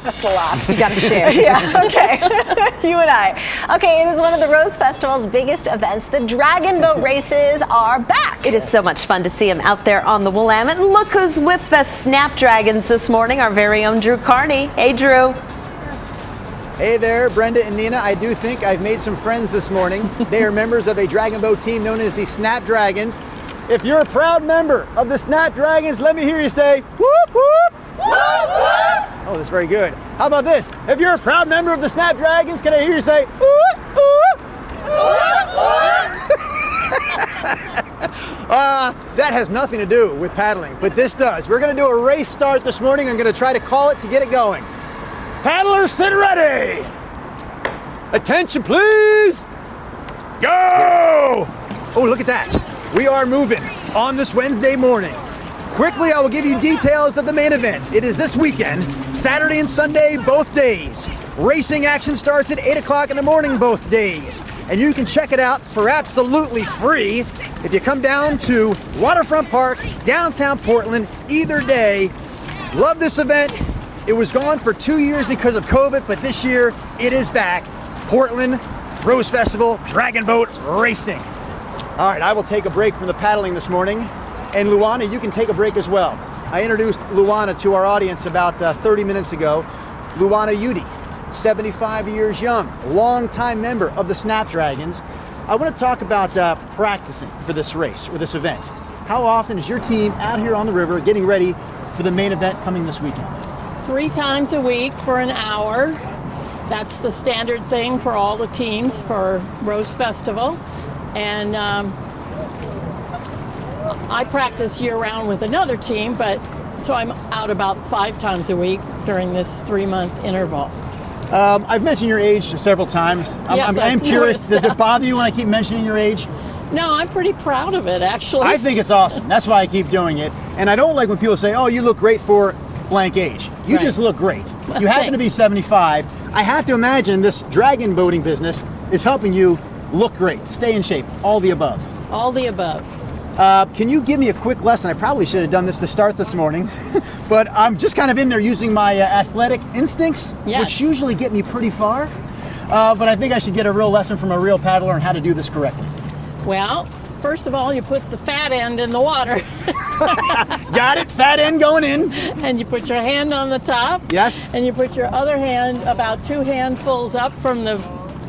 That's a lot. You got to share. Yeah, okay. You and I. Okay, it is one of the Rose Festival's biggest events. The dragon boat races are back. It is so much fun to see him out there on the Willamette. And look who's with the Snapdragons this morning, our very own Drew Carney. Hey, Drew. Hey there, Brenda and Nina. I do think I've made some friends this morning. They are members of a dragon boat team known as the Snapdragons. If you're a proud member of the Snapdragons, let me hear you say, whoop, whoop. Whoop, whoop. Oh, that's very good. How about this? If you're a proud member of the Snapdragons, can I hear you say, ooh, ooh. That has nothing to do with paddling, but this does. We're going to do a race start this morning. I'm going to try to call it to get it going. Paddlers, sit ready. Attention, please. Go! Oh, look at that. We are moving on this Wednesday morning. Quickly, I will give you details of the main event. It is this weekend, Saturday and Sunday, both days. Racing action starts at 8 o'clock in the morning both days. And you can check it out for absolutely free if you come down to Waterfront Park, downtown Portland, either day. Love this event. It was gone for 2 years because of COVID, but this year it is back. Portland Rose Festival Dragon Boat Racing. All right, I will take a break from the paddling this morning. And Luana, you can take a break as well. I introduced Luana to our audience about 30 minutes ago. Luana Udy, 75 years young, longtime member of the Snapdragons. I want to talk about practicing for this race or this event. How often is your team out here on the river getting ready for the main event coming this weekend? 3 times a week for an hour. That's the standard thing for all the teams for Rose Festival. And I practice year-round with another team, but so I'm out about 5 times a week during this 3-month interval. I've mentioned your age several times. I'm curious, does it bother you when I keep mentioning your age? No, I'm pretty proud of it, actually. I think it's awesome. That's why I keep doing it. And I don't like when people say, oh, you look great for blank age. You just look great. You happen to be 75. I have to imagine this dragon boating business is helping you look great, stay in shape, all the above. All the above. Can you give me a quick lesson? I probably should have done this to start this morning, but I'm just kind of in there using my athletic instincts, which usually get me pretty far. But I think I should get a real lesson from a real paddler on how to do this correctly. Well, first of all, you put the fat end in the water. Got it, fat end going in. And you put your hand on the top. Yes. And you put your other hand about 2 handfuls up from the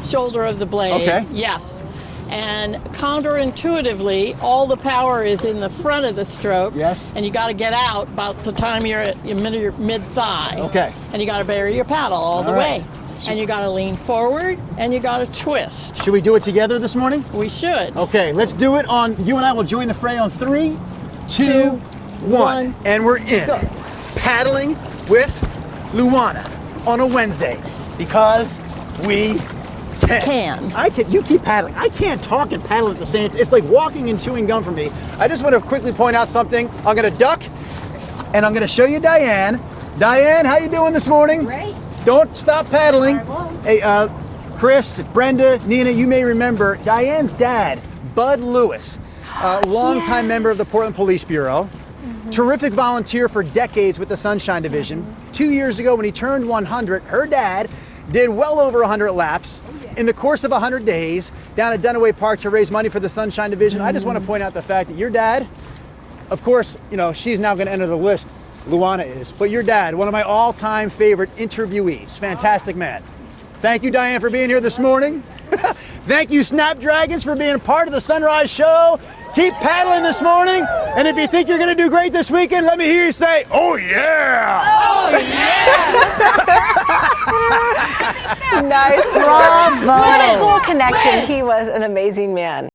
shoulder of the blade. Okay. Yes. And counterintuitively, all the power is in the front of the stroke. Yes. And you got to get out about the time you're at your mid-thigh. Okay. And you got to bury your paddle all the way. And you got to lean forward and you got to twist. Should we do it together this morning? We should. Okay, let's do it on, you and I will join the fray on 3, 2, 1. And we're in. Go. Paddling with Luana on a Wednesday because we can. You keep paddling. I can't talk and paddle at the same time. It's like walking and chewing gum for me. I just want to quickly point out something. I'm going to duck and I'm going to show you Diane. Diane, how you doing this morning? Great. Don't stop paddling. Hey, Chris, Brenda, Nina, you may remember Diane's dad, Bud Lewis, a longtime member of the Portland Police Bureau. Terrific volunteer for decades with the Sunshine Division. 2 years ago when he turned 100, her dad did well over 100 laps in the course of 100 days down at Dunaway Park to raise money for the Sunshine Division. I just want to point out the fact that your dad, of course, you know, she's now going to enter the list, Luana is, but your dad, one of my all-time favorite interviewees. Fantastic man. Thank you, Diane, for being here this morning. Thank you, Snapdragons, for being part of the Sunrise Show. Keep paddling this morning, and if you think you're going to do great this weekend, let me hear you say, oh yeah! Oh yeah! Nice. Bravo. What a cool connection. He was an amazing man.